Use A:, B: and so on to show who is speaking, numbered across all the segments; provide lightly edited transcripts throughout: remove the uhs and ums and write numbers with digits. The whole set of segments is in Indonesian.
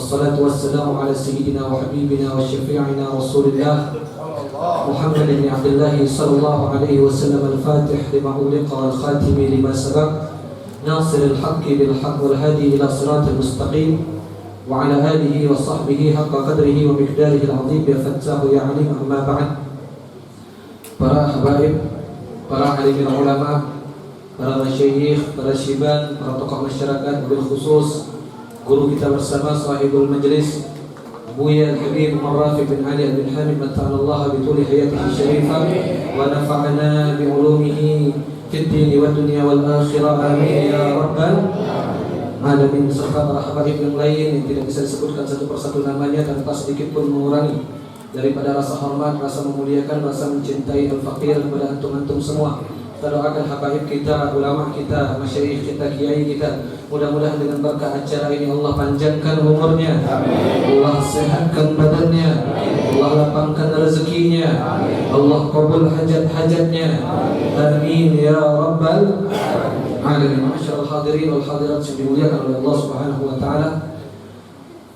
A: والصلاة والسلام على سيدنا وحبيبنا وشفيعنا رسول الله محمد بن عبد الله صلى الله عليه وسلم الفاتح لما أغلق والخاتم لما سبق ناصر الحق بالحق والهادي إلى صراط المستقيم وعلى آله وصحبه حق قدره ومقداره العظيم يا فتاح يا عليم. أما بعد. Para habaib, para alim ulama, para masyayikh, para syiban, para tokoh masyarakat, bil khusus guru kita bersama sahibul majlis Buya Al-Habib Umar Rafiq bin Ali bin Hamid mata'anallah bituli hayatihi syarifah wa nafa'ana bi'ulumihi fid din wa dunya wal akhirah amin ya rabbal alamin. Serta para habaib yang lain yang tidak bisa disebutkan satu persatu namanya tanpa sedikit pun mengurangi daripada rasa hormat, rasa memuliakan, rasa mencintai al-faqir kepada antum-antum semua. Kita doakan habaib kita, ulama kita, masyayikh kita, kiai kita, mudah-mudahan dengan berkah acara ini Allah panjangkan umurnya, Allah sehatkan badannya, Allah lapangkan rezekinya, Allah qabul hajat-hajatnya, amin ya rabbal alamin. Masyaallah hadirin wal hadirat yang dimuliakan oleh Allah Subhanahu wa taala,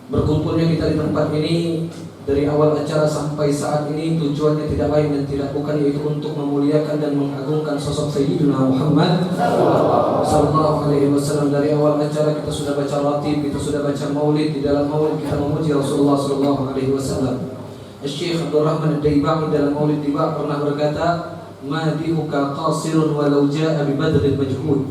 A: berkumpulnya kita di tempat ini dari awal acara sampai saat ini tujuannya tidak lain dan tidak bukan yaitu untuk memuliakan dan mengagungkan sosok Sayyidina Muhammad sallallahu alaihi wasallam. Dari awal acara kita sudah baca ratib, kita sudah baca maulid. Di dalam maulid kita memuji Rasulullah sallallahu alaihi wasallam. Syekh Abdul Rahman Ad-Daiba'i dalam maulid tiba pernah berkata, "Madihuka qasirun walau jaa bi badril majhud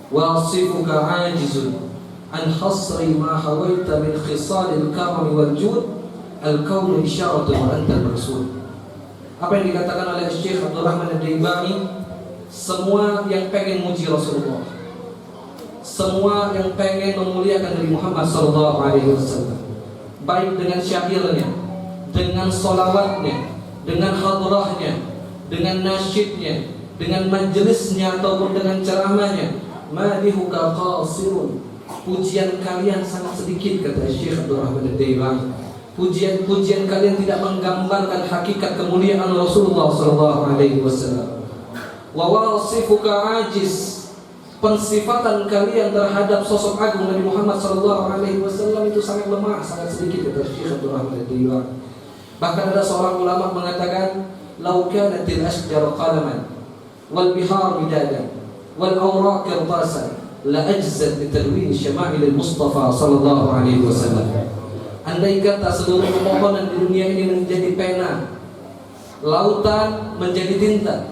A: wa asifuka ajizun an hasri ma hawaita min khisalil karam wal jud." Al-kaunu isyaratun wa anta al-maqsud. Apa yang dikatakan oleh Syekh Abdul Rahman Ad-Daiba'i, semua yang pengen muji Rasulullah, semua yang pengen memuliakan Nabi Muhammad sallallahu alaihi wasallam, baik dengan syairnya, dengan solawatnya, dengan hadrahnya, dengan nasyidnya, dengan majelisnya ataupun dengan ceramahnya, madihuka qasirun, pujian kalian sangat sedikit, kata Syekh Abdul Rahman Ad-Daiba'i. Pujian kalian tidak menggambarkan hakikat kemuliaan Rasulullah sallallahu alaihi wasallam. Wa wasifuka ajiz, pensifatan kalian terhadap sosok agung Nabi Muhammad sallallahu alaihi wasallam itu sangat lemah, sangat sedikit, kata Syekh Abdul Rahman Ad-Daiba'i. Bahkan ada seorang ulama mengatakan, "Lau kanatil ashjar qalaman wal bihar midadan wal awraq qirtasan la ajzat li tadwin syama'il al-Mustafa sallallahu alaihi wasallam." Andai kata seluruh pepohonan di dunia ini menjadi pena, lautan menjadi tinta,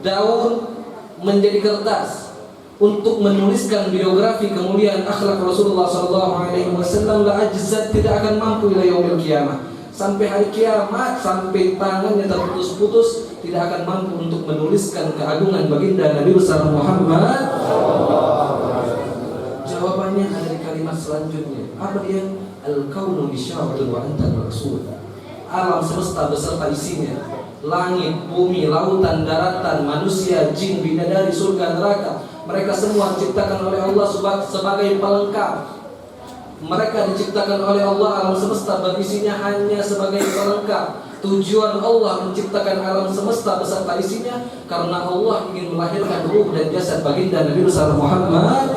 A: daun menjadi kertas untuk menuliskan biografi kemuliaan akhlak Rasulullah SAW, la ajzat, tidak akan mampu ila yaumil qiyamah, sampai hari kiamat, sampai tangannya terputus-putus, tidak akan mampu untuk menuliskan keagungan baginda Nabi besar Muhammad. Jawabannya ada di kalimat selanjutnya. Apa dia? Al-kaunu isyaratun wa anta al-maqsud. Alam semesta beserta isinya, langit, bumi, lautan, daratan, manusia, jin, bidadari, surga, neraka, mereka semua diciptakan oleh Allah sebagai pelengkap. Mereka diciptakan oleh Allah, alam semesta berisinya hanya sebagai pelengkap. Tujuan Allah menciptakan alam semesta beserta isinya karena Allah ingin melahirkan ruh dan jasad baginda Nabi besar Muhammad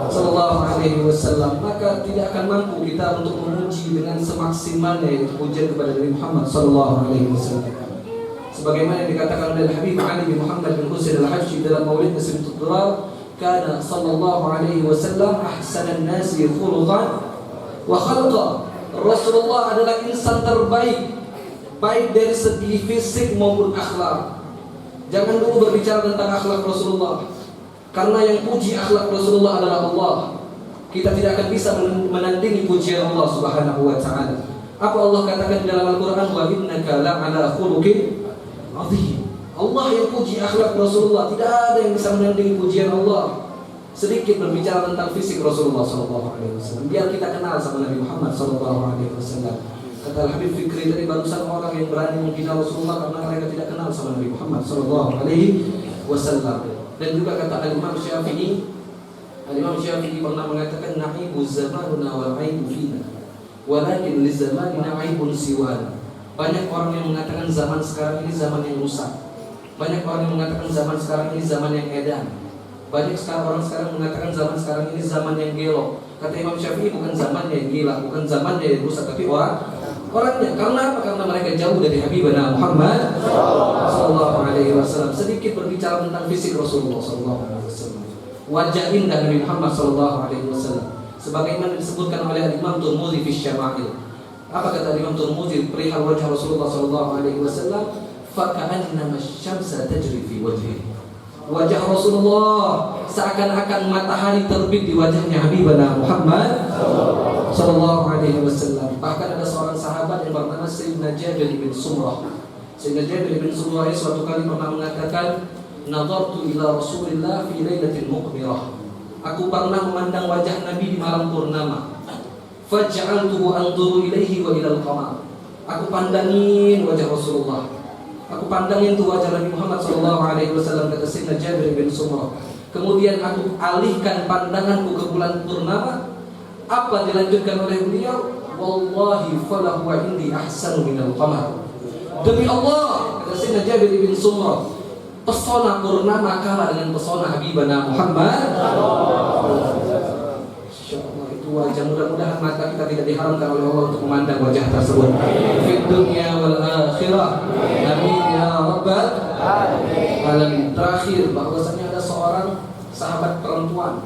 A: sallallahu alaihi wasallam. Maka tidak akan mampu kita untuk memuji dengan semaksimalnya yaitu pujian kepada Nabi Muhammad sallallahu alaihi wasallam. Sebagaimana yang dikatakan oleh Habib Ali bin Muhammad bin Husain Al-Hajji dalam Maulid Simtud Durar, kana sallallahu alaihi wasallam ahsanan nasi khuluqan wa khalqa. Rasulullah adalah insan terbaik, baik dari segi fisik maupun akhlak. Jangan dulu berbicara tentang akhlak Rasulullah, karena yang puji akhlak Rasulullah adalah Allah. Kita tidak akan bisa menandingi pujian Allah Subhanahu wa taala. Apa Allah katakan dalam Al-Qur'an, wa innaka la'ala khuluqin azim. Allah yang puji akhlak Rasulullah, tidak ada yang bisa menandingi pujian Allah. Sedikit berbicara tentang fisik Rasulullah sallallahu alaihi wasallam, biar kita kenal sama Nabi Muhammad sallallahu alaihi wasallam. Kata Habib Fikri tadi, barusan orang yang berani menghina Rasulullah karena mereka tidak kenal sama Nabi Muhammad sallallahu alaihi wasallam. Dan juga kata Al-Imam Syafi'i, Al-Imam Syafi'i pernah mengatakan, na'ibu zamanuna wal 'aibu fina, walakin li zamanina 'aibun siwana. Banyak orang yang mengatakan zaman sekarang ini zaman yang rusak. Banyak orang yang mengatakan zaman sekarang ini zaman yang edan. Banyak orang sekarang mengatakan zaman sekarang ini zaman yang gelo. Kata Imam Syafi'i, bukan zamannya yang gila, bukan zamannya yang rusak, tapi orangnya. Karena apa? Karena mereka jauh dari Habibana Muhammad sallallahu alaihi wasallam. Sedikit berbicara tentang fisik Rasulullah sallallahu alaihi wasallam. Wajah indah Nabi Muhammad sallallahu alaihi wasallam, sebagaimana disebutkan oleh Imam Tirmidzi fi Syama'il. Apa kata Imam Tirmidzi perihal wajah Rasulullah sallallahu alaihi wasallam? Fa ka'annama asy-syamsa tajri fi wajhihi. Wajah Rasulullah seakan-akan matahari terbit di wajahnya Habibana Muhammad sallallahu alaihi wasallam. Bahkan ada seorang sahabat yang bernama Sayyidina Jabir bin Sumrah. Sayyidina Jabir bin Sumrah suatu kali pernah mengatakan, "Nadartu ila Rasulillah fi lailatin muqmirah." Aku pernah memandang wajah Nabi di malam purnama. Faj'altuhu anzuru ilaihi wa ila al-qamar. Aku pandangin wajah Rasulullah. Aku pandangin tuh wajah Nabi Muhammad sallallahu alaihi wasallam, kata Sayyidina Jabir bin Sumrah. Kemudian aku alihkan pandanganku ke bulan purnama. Apa dilanjutkan oleh beliau? Wallahi falahu indi ahsanu minal qamar. Demi Allah, kata Sayyidina Jabir bin Sumrah, pesona purnama kalah dengan pesona Habibana Muhammad. Insyaallah itu wajah, mudah-mudahan mata kita tidak diharamkan oleh Allah untuk memandang wajah tersebut. Fid dunya wal akhirah. Amin ya rabbal alamin. Terakhir, bahwasanya ada seorang sahabat perempuan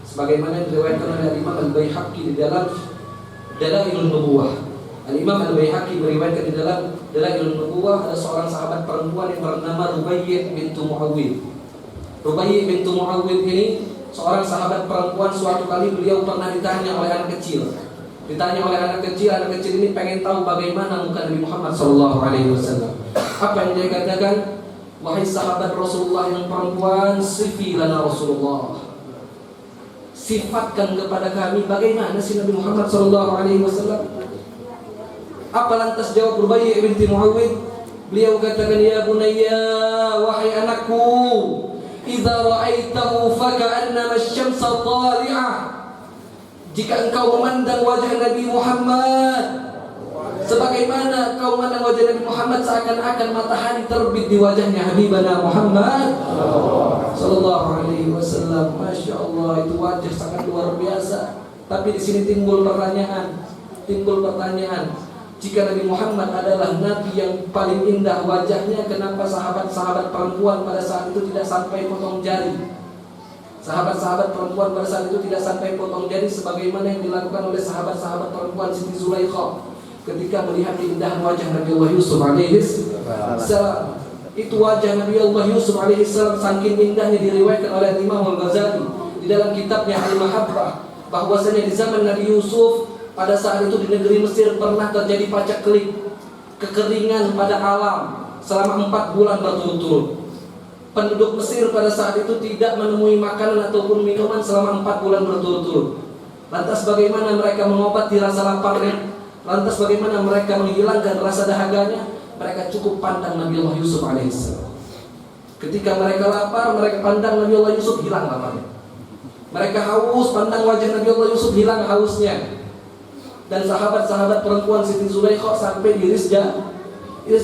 A: sebagaimana diriwayatkan oleh Imam Al-Baihaqi di dalam Dalailun Nubuwah. Al-Imam Al-Baihaqi meriwayatkan di dalam Dalailun Nubuwah, ada seorang sahabat perempuan yang bernama Rubaiyah bintu Muawwidh. Rubaiyah bintu Muawwidh ini seorang sahabat perempuan. Suatu kali beliau pernah ditanya oleh anak kecil. Anak kecil ini pengen tahu bagaimana muka Nabi Muhammad sallallahu alaihi wasallam. Apa yang dia katakan? Wahai sahabat Rasulullah yang perempuan, sifi lana Rasulullah. Sifatkan kepada kami bagaimana si Nabi Muhammad sallallahu alaihi wasallam. Apa lantas jawab Rubaiyah binti Muawwidh? Beliau katakan, ya bunayya, wahai anakku, idza ra'aitahu faka'annama asy-syamsa tali'ah. Jika engkau memandang wajah Nabi Muhammad, sebagaimana engkau memandang wajah Nabi Muhammad seakan-akan matahari terbit di wajahnya Habibana Muhammad sallallahu alaihi wasallam. Masya Allah, itu wajah sangat luar biasa. Tapi di sini timbul pertanyaan. Jika Nabi Muhammad adalah Nabi yang paling indah wajahnya, kenapa sahabat-sahabat perempuan pada saat itu tidak sampai potong jari? Sahabat-sahabat perempuan pada saat itu tidak sampai potong jari sebagaimana yang dilakukan oleh sahabat-sahabat perempuan Siti Zulaikha ketika melihat keindahan wajah Nabi Allah Yusuf alaihi salam. Itu wajah Nabi Allah Yusuf alaihi salam saking indahnya, diriwayatkan oleh Imam Al-Ghazali di dalam kitabnya Al-Mahabbah bahwasanya di zaman Nabi Yusuf pada saat itu di negeri Mesir pernah terjadi paceklik, kekeringan pada alam selama 4 bulan berturut-turut. Penduduk Mesir pada saat itu tidak menemui makanan ataupun minuman selama 4 bulan berturut-turut. Lantas bagaimana mereka mengobati rasa laparnya? Lantas bagaimana mereka menghilangkan rasa dahaganya? Mereka cukup pandang Nabi Allah Yusuf alaihissalam. Ketika mereka lapar, mereka pandang Nabi Allah Yusuf, hilang laparnya. Mereka haus, pandang wajah Nabi Allah Yusuf, hilang hausnya. Dan sahabat-sahabat perempuan Siti Zulaikha sampai iris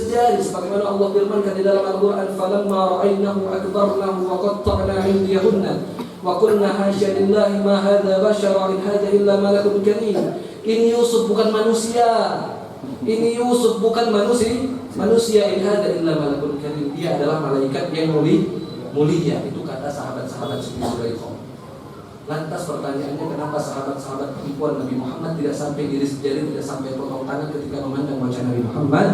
A: jari sebagaimana Allah firmankan di dalam Al-Qur'an, falamma ra'aynahu akbarnahu wa qatta'na 'indiyahunna wa qulna hasya lillahi ma hadza bashara in hadza illa malakun karim. Ini Yusuf bukan manusia. In hadza illa malakun karim. Dia adalah malaikat yang mulia. Itu kata sahabat-sahabat Siti Zulaikha. Lantas pertanyaannya, kenapa sahabat-sahabat perempuan Nabi Muhammad tidak sampai iris jari, tidak sampai potong tangan ketika memandang wajah Nabi Muhammad?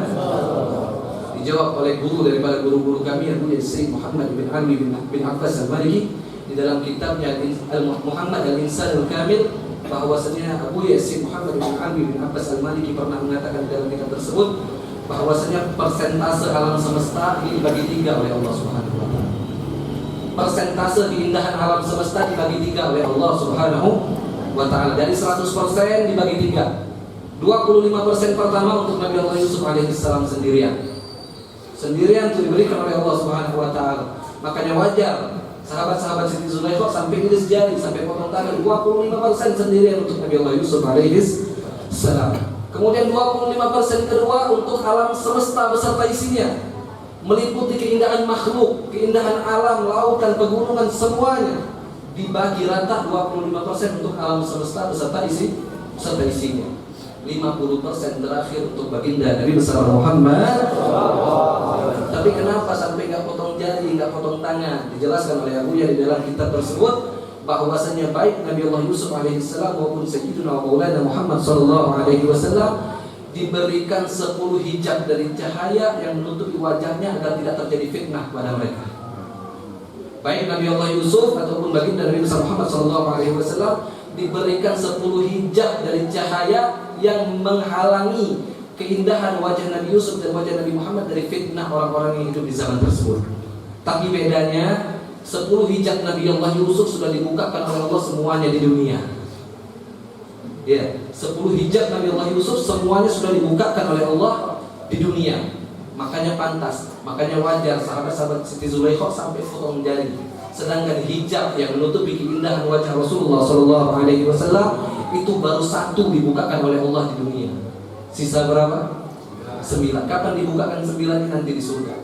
A: Dijawab oleh guru daripada guru-guru kami, yaitu Syekh Muhammad bin Ali bin Abbas Al-Maliki di dalam kitabnya Al-Muhammad Al-Insan Al-Kamil, bahwasanya Abu Syekh Muhammad bin Ali bin Abbas Al-Maliki pernah mengatakan dalam kitab tersebut bahwasanya persentase alam semesta ini dibagi 3 oleh Allah Subhanahu wa taala. Persentase keindahan alam semesta dibagi 3 oleh Allah Subhanahu wa taala. Dari 100% dibagi 3. 25% pertama untuk Nabi Allah Yusuf alaihissalam sendirian itu diberikan oleh Allah Subhanahu wa taala. Makanya wajar sahabat-sahabat Siti Zulaikha sampai iris jari, sampai potong tangan. 25% sendirian untuk Nabi Allah Yusuf alaihissalam. Kemudian 25% kedua untuk alam semesta beserta isinya, meliputi keindahan makhluk, keindahan alam, lautan, pegunungan, semuanya. dibagi rata 25% untuk alam semesta beserta isinya. 50% terakhir untuk baginda Nabi besar Muhammad. Tapi kenapa sampai nggak potong jari, nggak potong tangan? Dijelaskan oleh Abu Ya di dalam kitab tersebut bahwasanya baik Nabi Allah Yusuf alaihissalam maupun Sayyidina Maulana Muhammad sallallahu alaihi wasallam diberikan 10 hijab dari cahaya yang menutupi wajahnya agar tidak terjadi fitnah pada mereka. Baik Nabi Allah Yusuf ataupun baginda Nabi Muhammad sallallahu alaihi wasallam diberikan 10 hijab dari cahaya yang menghalangi keindahan wajah Nabi Yusuf dan wajah Nabi Muhammad dari fitnah orang-orang yang hidup di zaman tersebut. Tapi bedanya 10 hijab Nabi Allah Yusuf sudah dibukakan oleh Allah semuanya di dunia. Ya, 10 hijab Nabi Allah Yusuf semuanya sudah dibukakan oleh Allah di dunia. Makanya pantas, makanya wajar sahabat-sahabat Siti Zulaikha sampai potong jari. Sedangkan hijab yang menutupi keindahan wajah Rasulullah SAW itu baru 1 dibukakan oleh Allah di dunia. Sisa berapa? 9. Kapan dibukakan 9? Nanti di surga.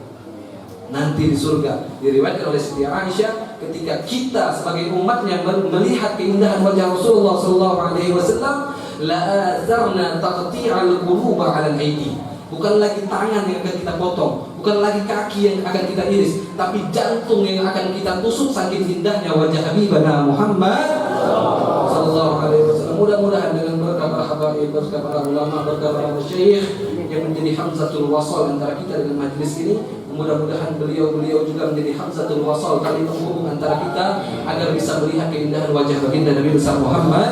A: Nanti di surga. Diriwayatkan oleh Siti Aisyah, ketika kita sebagai umatnya melihat keindahan wajah Rasulullah SAW, la azarna taqti'al quluba 'ala al-aidi. Bukan lagi tangan yang akan kita potong, bukan lagi kaki yang akan kita iris, tapi jantung yang akan kita tusuk saking indahnya wajah Habibana Muhammad sallallahu alaihi wasallam. Mudah-mudahan dengan berkah para habaib, berkah para ulama, berkah para masyayikh yang menjadi hamzatul wasal antara kita dengan majlis ini, mudah-mudahan beliau-beliau juga menjadi hamzatul wasal kali penghubung antara kita agar bisa melihat keindahan wajah baginda Nabi besar Muhammad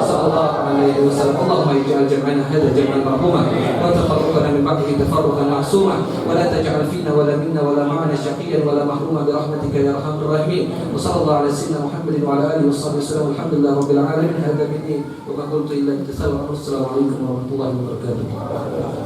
A: sallallahu alaihi wasallam. Allahumma ij'al jam'ana hadha jam'an marhumah wa tafarraqana min ba'dihi tafarruqan ma'sumah wa la taj'al fina wa la minna wa la ma'ana syaqiyyan wa la mahruma bi rahmatika ya arhamar rahimin. Wa sallallahu ala sayyidina Muhammadin wa ala alihi washabbihi wasallam. Alhamdulillah rabbil alamin. Hadza bihi wa ma qultu illa bitasawwa. Assalamu alaikum warahmatullahi wabarakatuh.